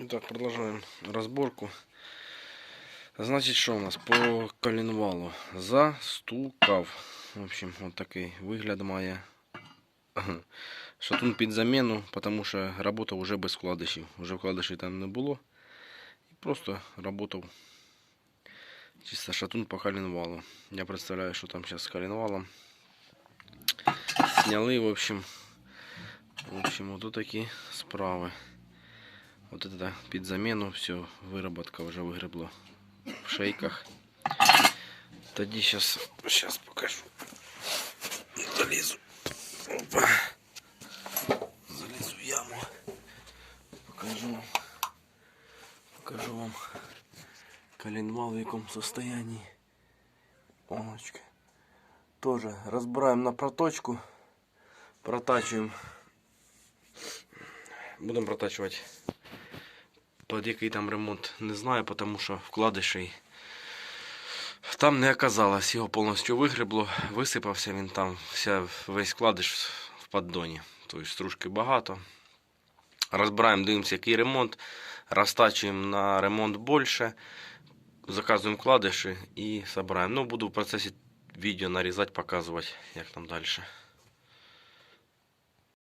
Итак, продолжаем разборку. Значит, что у нас по коленвалу? Застукав. В общем, вот такий вигляд має. Шатун під заміну, тому що працював вже без вкладишів. Вже вкладишів там не було. І просто працював чисто шатун по коленвалу. Я представляю, що там зараз з коленвалом. Сняли, в общем, вот такі справи. Вот это під заміну, все, вироботка вже вигребло в шейках. Тоді сейчас покажу. Залізу. Опа. Залізу в яму. Покажу вам коленвал в якому состоянии. Оночка. Тоже разбираем на проточку. Протачиваем. Будем протачивать. Под який там ремонт, не знаю, тому що вкладишей там не оказалось. Його повністю вигребло, висипався він там, весь вкладиш в поддоні. Тобто стружки багато. Розбираємо, дивимося, який ремонт, розтачуємо на ремонт більше, заказуємо вкладиші і збираємо. Ну, буду в процесі відео нарізати, показувати, як там далі.